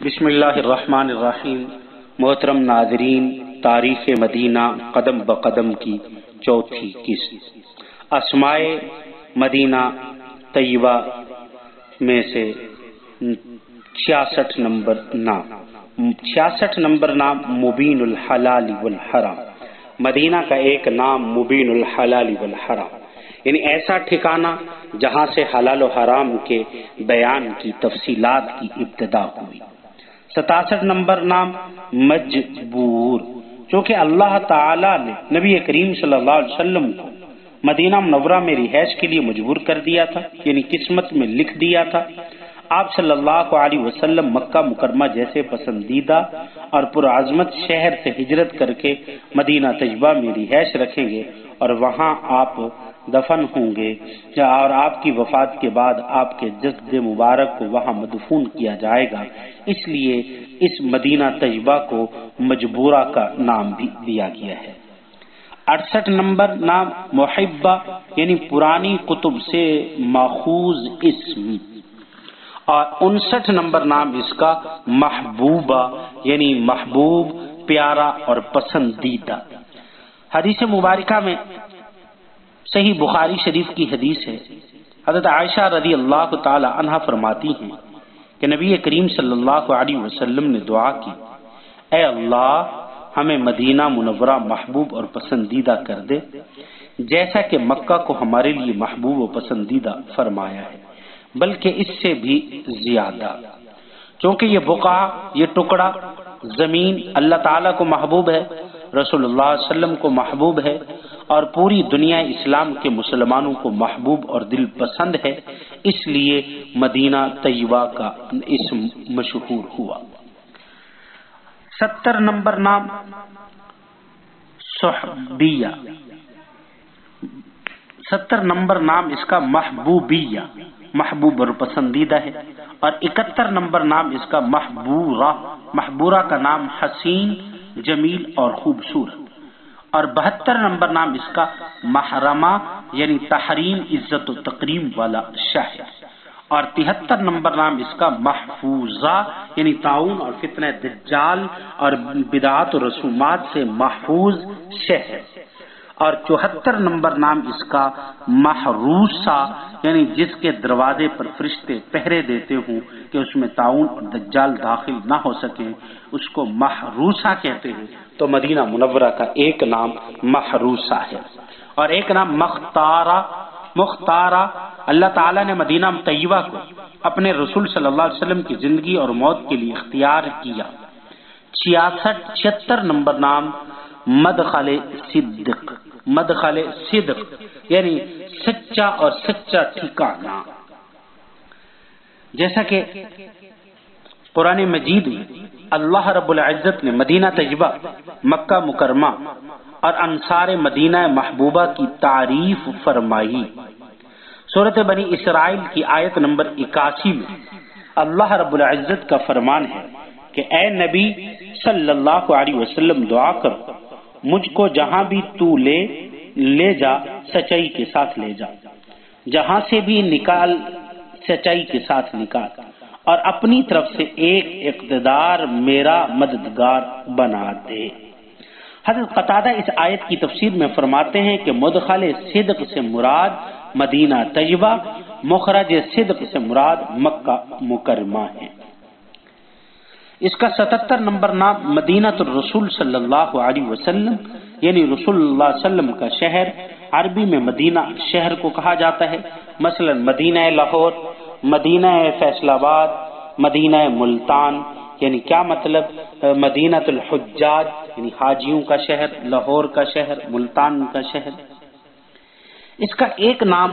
بسم اللہ الرحمن الرحیم۔ محترم ناظرین، تاریخ مدینہ قدم بقدم کی چوتھی قسط، اسمائے مدینہ طیبہ میں سے 66 نمبر نام مبین الحلال والحرام۔ مدینہ کا ایک نام مبین الحلال والحرام، یعنی ایسا ٹھکانہ جہاں سے حلال و حرام کے بیان کی تفصیلات کی ابتدا ہوئی۔ 67 نمبر نام مجبور، چونکہ اللہ تعالی نے نبی کریم صلی اللہ علیہ وسلم کو مدینہ منورہ میں رہائش کے لیے مجبور کر دیا تھا، یعنی قسمت میں لکھ دیا تھا۔ آپ صلی اللہ علیہ وسلم مکہ مکرمہ جیسے پسندیدہ اور پرعظمت شہر سے ہجرت کر کے مدینہ طیبہ میں رہائش رکھیں گے اور وہاں آپ دفن ہوں گے، اور آپ کی وفات کے بعد آپ کے جسد مبارک کو وہاں مدفون کیا جائے گا۔ اس لیے اس مدینہ طیبہ کو مجبورہ کا نام بھی دیا گیا ہے۔ 68 نمبر نام محبہ، یعنی پرانی کتب سے ماخوذ اسم، اور 59 نمبر نام اس کا محبوبہ، یعنی محبوب، پیارا اور پسندیدہ۔ حدیث مبارکہ میں صحیح بخاری شریف کی حدیث ہے، حضرت عائشہ رضی اللہ تعالی عنہا فرماتی ہیں کہ نبی کریم صلی اللہ علیہ وسلم نے دعا کی، اے اللہ ہمیں مدینہ منورہ محبوب اور پسندیدہ کر دے، جیسا کہ مکہ کو ہمارے لیے محبوب و پسندیدہ فرمایا ہے، بلکہ اس سے بھی زیادہ، کیونکہ یہ بقعہ، یہ ٹکڑا زمین اللہ تعالیٰ کو محبوب ہے، رسول اللہ صلی اللہ علیہ وسلم کو محبوب ہے، اور پوری دنیا اسلام کے مسلمانوں کو محبوب اور دل پسند ہے، اس لیے مدینہ طیبہ کا اسم مشہور ہوا۔ 70 نمبر نام صحبیہ، 70 نمبر نام اس کا محبوبیہ، محبوب اور پسندیدہ ہے، اور 71 نمبر نام اس کا محبورہ، محبورہ کا نام حسین، جمیل اور خوبصورت، اور 72 نمبر نام اس کا محرمہ، یعنی تحریم، عزت و تکریم والا شہر، اور 73 نمبر نام اس کا محفوظہ، یعنی طاعون اور فتنہ دجال اور بدعات و رسومات سے محفوظ شہر، اور 74 نمبر نام اس کا محروسہ، یعنی جس کے دروازے پر فرشتے پہرے دیتے ہوں کہ اس میں طاعون اور دجال داخل نہ ہو سکے، اس کو محروسہ کہتے ہیں۔ تو مدینہ منورہ کا ایک نام محروسہ ہے، اور ایک نام مختارہ۔ مختارہ، اللہ تعالیٰ نے مدینہ طیبہ کو اپنے رسول صلی اللہ علیہ وسلم کی زندگی اور موت کے لیے اختیار کیا۔ 76 نمبر نام مدخل صدق، مدخل صدق یعنی سچا اور سچا ٹھکانہ، جیسا کہ قرآن مجید میں اللہ رب العزت نے مدینہ طیبہ، مکہ مکرمہ اور انصار مدینہ محبوبہ کی تعریف فرمائی۔ سورۃ بنی اسرائیل کی آیت نمبر 81 میں اللہ رب العزت کا فرمان ہے کہ اے نبی صلی اللہ علیہ وسلم دعا کر، مجھ کو جہاں بھی تو لے جا سچائی کے ساتھ لے جا، جہاں سے بھی نکال سچائی کے ساتھ نکال، اور اپنی طرف سے ایک اقتدار میرا مددگار بنا دے۔ حضرت قتادہ اس آیت کی تفسیر میں فرماتے ہیں کہ مدخل صدق سے مراد مدینہ طیبہ، مخرج صدق سے مراد مکہ مکرمہ ہے۔ اس کا 77 نمبر نام مدینہ الرسول صلی اللہ علیہ وسلم، یعنی رسول اللہ صلی اللہ علیہ وسلم کا شہر، عربی میں مدینہ شہر کو کہا جاتا ہے، مثلا مدینہ لاہور، مدینہ فیصل آباد، مدینہ ملتان، یعنی کیا مطلب؟ مدینہ الحجاج، یعنی حاجیوں کا شہر، لاہور کا شہر، ملتان کا شہر۔ اس کا ایک نام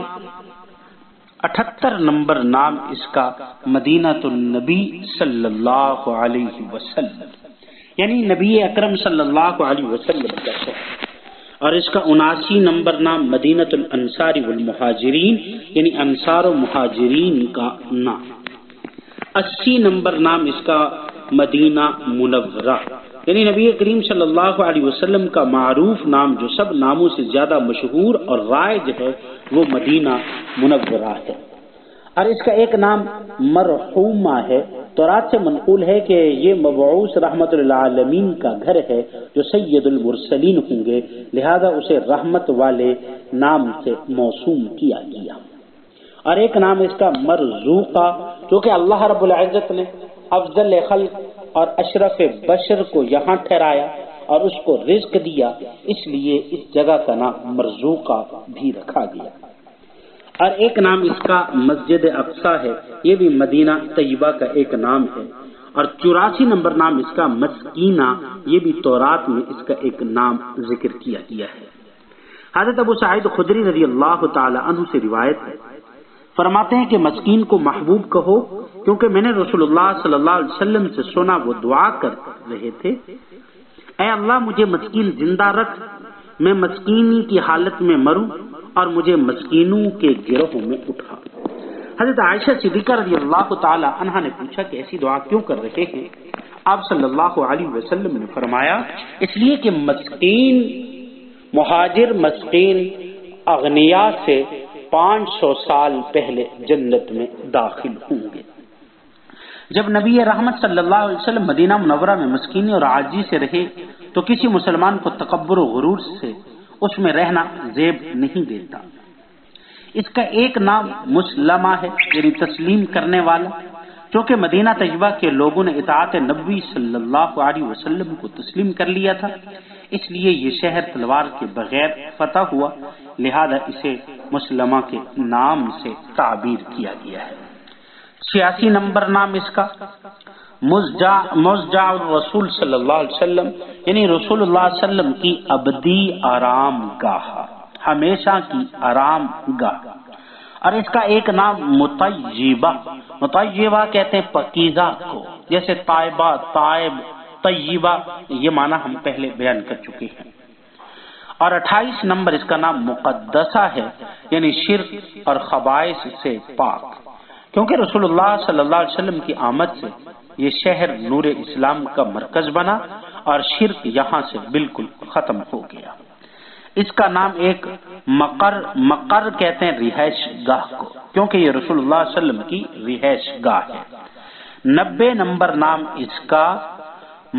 78 نمبر نام اس کا مدینہ النبی صلی اللہ علیہ وسلم، یعنی نبی اکرم صلی اللہ علیہ وسلم کا شہر، اور اس کا 79 نمبر نام مدینہ الانصار والمہاجرین، یعنی انصار و مہاجرین کا نام۔ 80 نمبر نام اس کا مدینہ منورہ، یعنی نبی کریم صلی اللہ علیہ وسلم کا معروف نام جو سب ناموں سے زیادہ مشہور اور رائج ہے وہ مدینہ منورہ ہے۔ اور اس کا ایک نام مرحومہ ہے، تورات سے منقول ہے کہ یہ مبعوث رحمت للعالمین کا گھر ہے جو سید المرسلین ہوں گے، لہذا اسے رحمت والے نام سے موسوم کیا گیا۔ اور ایک نام اس کا مرزوقہ، کیونکہ اللہ رب العزت نے افضل خلق اور اشرف بشر کو یہاں ٹھہرایا اور اس کو رزق دیا، اس لیے اس جگہ کا نام مرزوقہ بھی رکھا گیا۔ اور ایک نام اس کا مسجد اقصی ہے، یہ بھی مدینہ طیبہ کا ایک نام ہے۔ اور 84 نمبر نام اس کا مسکینہ، یہ بھی تورات میں اس کا ایک نام ذکر کیا گیا ہے۔ حضرت ابو سعید خدری رضی اللہ تعالی عنہ سے روایت ہے، فرماتے ہیں کہ مسکین کو محبوب کہو، کیونکہ میں نے رسول اللہ صلی اللہ علیہ وسلم سے سنا وہ دعا کر رہے تھے، اے اللہ مجھے مسکین زندہ رکھ، میں مسکینی کی حالت میں مروں اور مجھے مسکینوں کے گروہ میں اٹھا۔ حضرت عائشہ صدیقہ رضی اللہ تعالی عنہا نے پوچھا کہ ایسی دعا کیوں کر رہے ہیں؟ آپ صلی اللہ علیہ وسلم نے فرمایا اس لیے کہ مسکین مہاجر مسکین اغنیا سے 500 سال پہلے جنت میں داخل ہوں گے۔ جب نبی رحمت صلی اللہ علیہ وسلم مدینہ منورہ میں مسکینی اور عاجزی سے رہے تو کسی مسلمان کو تکبر و غرور سے اس میں رہنا زیب نہیں دیتا۔ اس کا ایک نام مسلمہ ہے، یعنی تسلیم کرنے والا، چونکہ مدینہ طیبہ کے لوگوں نے اطاعت نبی صلی اللہ علیہ وسلم کو تسلیم کر لیا تھا، اس لیے یہ شہر تلوار کے بغیر فتح ہوا، لہذا اسے مسلمہ کے نام سے تعبیر کیا گیا ہے۔ 86 نمبر نام اس کا مضجع الرسول صلی اللہ علیہ وسلم، یعنی رسول اللہ صلی اللہ علیہ وسلم کی ابدی آرام گاہ، ہمیشہ کی آرام گاہ۔ اور اس کا ایک نام مطیبہ، مطیبہ کہتے ہیں پاکیزہ کو، جیسے طائبہ، طائب، طیبہ، یہ معنی ہم پہلے بیان کر چکے ہیں۔ اور 28 نمبر اس کا نام مقدسہ ہے، یعنی شرک اور خبائث سے پاک، کیونکہ رسول اللہ صلی اللہ علیہ وسلم کی آمد سے یہ شہر نور اسلام کا مرکز بنا اور شرک یہاں سے بالکل ختم ہو گیا۔ اس کا نام ایک مقر کہتے ہیں رہائش گاہ کو، کیونکہ یہ رسول اللہ صلی اللہ علیہ وسلم کی رہائش گاہ ہے۔ 90 نمبر نام اس کا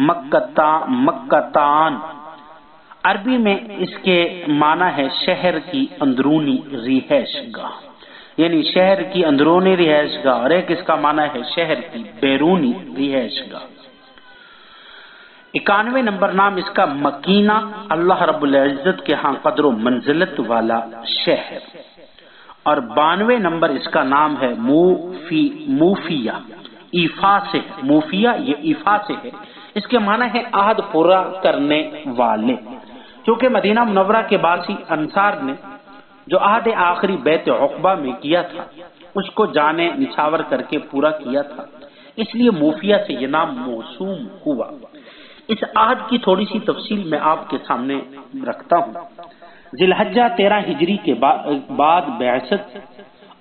مکتان، عربی میں اس کے معنی ہے شہر کی اندرونی رہائش گاہ، یعنی شہر کی اندرونی رہائش گاہ، اور ایک اس کا معنی ہے شہر کی بیرونی رہائش گاہ۔ 91 نمبر نام اس کا مکینہ، اللہ رب العزت کے ہاں قدر و منزلت والا شہر۔ اور 92 نمبر اس کا نام ہے موفیہ، ایفا سے، موفیہ یہ ایفا سے ہے، اس کے معنی ہے عہد پورا کرنے والے، کیونکہ مدینہ منورہ کے باسی انصار نے جو عہد آخری بیت عقبہ میں کیا تھا اس کو جانے نچھاور کر کے پورا کیا تھا، اس لیے موفیہ سے یہ نام موسوم ہوا۔ اس عہد کی تھوڑی سی تفصیل میں آپ کے سامنے رکھتا ہوں۔ ذی الحجہ 13 ہجری کے بعد بعثت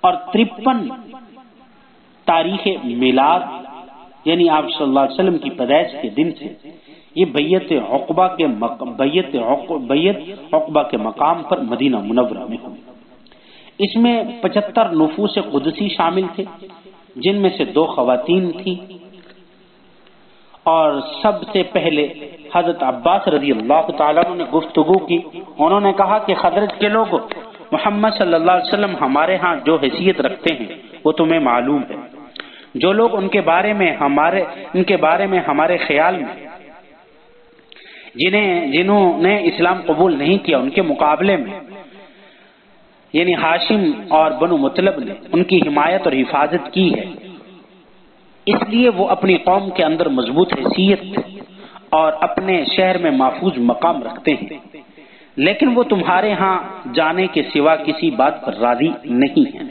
اور 53 تاریخ میلاد، یعنی آپ صلی اللہ علیہ وسلم کی پیدائش کے دن سے یہ بیعت عقبہ کے مقام پر مدینہ منورہ میں ہوئی۔ اس میں 75 نفوس قدسی شامل تھے، جن میں سے 2 خواتین تھیں، اور سب سے پہلے حضرت عباس رضی اللہ تعالیٰ عنہ نے گفتگو کی۔ انہوں نے کہا کہ خزرج کے لوگ محمد صلی اللہ علیہ وسلم ہمارے ہاں جو حیثیت رکھتے ہیں وہ تمہیں معلوم ہے، جو لوگ ان کے بارے میں ہمارے خیال میں جنہوں نے اسلام قبول نہیں کیا ان کے مقابلے میں، یعنی ہاشم اور بنو مطلب نے ان کی حمایت اور حفاظت کی ہے، اس لیے وہ اپنی قوم کے اندر مضبوط حیثیت اور اپنے شہر میں محفوظ مقام رکھتے ہیں، لیکن وہ تمہارے ہاں جانے کے سوا کسی بات پر راضی نہیں ہیں۔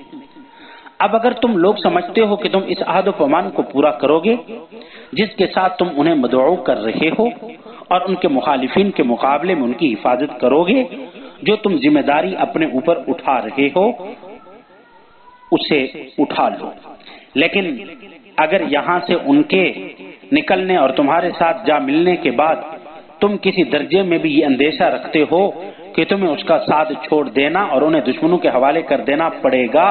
اب اگر تم لوگ سمجھتے ہو کہ تم اس عہد و پیمان کو پورا کرو گے جس کے ساتھ تم انہیں مدعو کر رہے ہو، اور ان کے مخالفین کے مقابلے میں ان کی حفاظت کرو گے، جو تم ذمہ داری اپنے اوپر اٹھا رہے ہو اسے اٹھا لو، لیکن اگر یہاں سے ان کے نکلنے اور تمہارے ساتھ جا ملنے کے بعد تم کسی درجے میں بھی یہ اندیشہ رکھتے ہو کہ تمہیں اس کا ساتھ چھوڑ دینا اور انہیں دشمنوں کے حوالے کر دینا پڑے گا،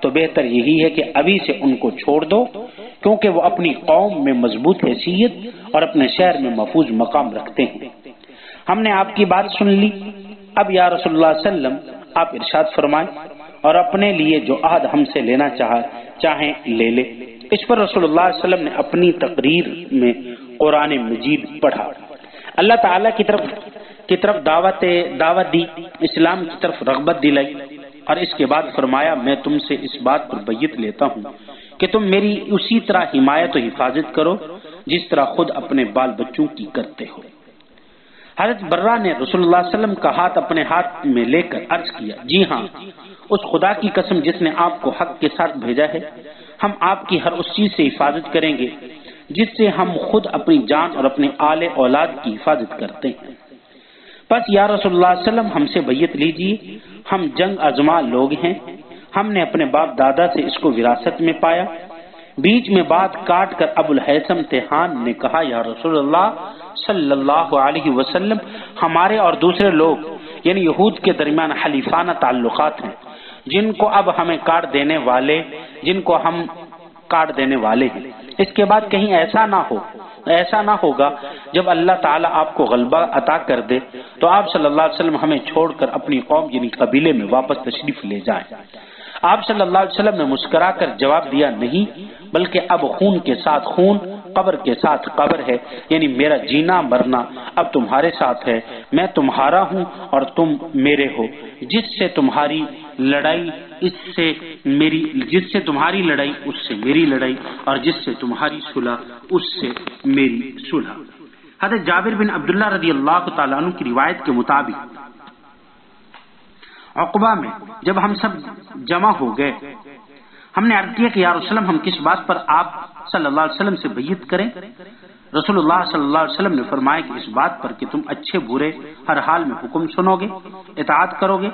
تو بہتر یہی ہے کہ ابھی سے ان کو چھوڑ دو، کیونکہ وہ اپنی قوم میں مضبوط حیثیت اور اپنے شہر میں محفوظ مقام رکھتے ہیں۔ ہم نے آپ کی بات سن لی، اب یا رسول اللہ صلی اللہ علیہ وسلم آپ ارشاد فرمائیں اور اپنے لیے جو عہد ہم سے لینا چاہیں لے لے۔ اس پر رسول اللہ صلی اللہ علیہ وسلم نے اپنی تقریر میں قرآن مجید پڑھا، اللہ تعالیٰ کی طرف دعوت دی، اسلام کی طرف رغبت دلائی، اور اس کے بعد فرمایا میں تم سے اس بات پر بیعت لیتا ہوں کہ تم میری اسی طرح حمایت و حفاظت کرو جس طرح خود اپنے بال بچوں کی کرتے ہو۔ حضرت برہ نے رسول اللہ صلی اللہ علیہ وسلم کا ہاتھ اپنے ہاتھ میں لے کر عرض کیا، جی ہاں، اس خدا کی قسم جس نے آپ کو حق کے ساتھ بھیجا ہے، ہم آپ کی ہر اس چیز سے حفاظت کریں گے جس سے ہم خود اپنی جان اور اپنے آل اولاد کی حفاظت کرتے ہیں۔ بس یا رسول اللہ صلی اللہ علیہ وسلم ہم سے بیعت لیجیے، ہم جنگ ازما لوگ ہیں، ہم نے اپنے باپ دادا سے اس کو وراثت میں پایا۔ بیچ میں بات کاٹ کر ابو الحیثم تہان نے کہا، یا رسول اللہ صلی اللہ علیہ وسلم، ہمارے اور دوسرے لوگ یعنی یہود کے درمیان حلیفانہ تعلقات ہیں جن کو ہم کاٹ دینے والے ہیں۔ اس کے بعد کہیں ایسا نہ ہوگا جب اللہ تعالیٰ آپ کو غلبہ عطا کر دے تو آپ صلی اللہ علیہ وسلم ہمیں چھوڑ کر اپنی قوم یعنی قبیلے میں واپس تشریف لے جائیں۔ آپ صلی اللہ علیہ وسلم نے مسکرا کر جواب دیا، نہیں، بلکہ اب خون کے ساتھ خون، قبر کے ساتھ قبر ہے، یعنی میرا جینا مرنا اب تمہارے ساتھ ہے، میں تمہارا ہوں اور تم میرے ہو، جس سے تمہاری لڑائی اس سے میری لڑائی اور جس سے تمہاری صلح اس سے میری صلح۔ حضرت جابر بن عبداللہ رضی اللہ تعالیٰ عنہ کی روایت کے مطابق عقبہ میں جب ہم سب جمع ہو گئے، ہم نے عرض کیا کہ یا رسول اللہ ہم کس بات پر آپ صلی اللہ علیہ وسلم سے بیعت کریں؟ رسول اللہ صلی اللہ علیہ وسلم نے فرمایا کہ اس بات پر کہ تم اچھے برے ہر حال میں حکم سنو گے، اطاعت کرو گے،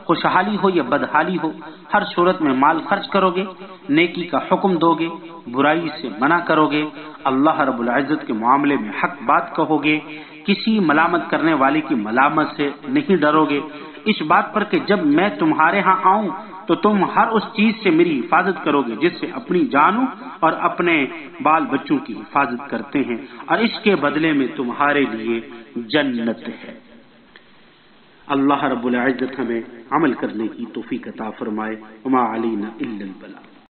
خوشحالی ہو یا بدحالی ہو، ہر صورت میں مال خرچ کرو گے، نیکی کا حکم دو گے، برائی سے منع کرو گے، اللہ رب العزت کے معاملے میں حق بات کہو گے، کسی ملامت کرنے والے کی ملامت سے نہیں ڈرو گے، اس بات پر کہ جب میں تمہارے ہاں آؤں تو تم ہر اس چیز سے میری حفاظت کرو گے جس سے اپنی جانوں اور اپنے بال بچوں کی حفاظت کرتے ہیں، اور اس کے بدلے میں تمہارے لیے جنت ہے۔ اللہ رب العزت ہمیں عمل کرنے کی توفیق عطا فرمائے۔ وما علینا الا البلاغ۔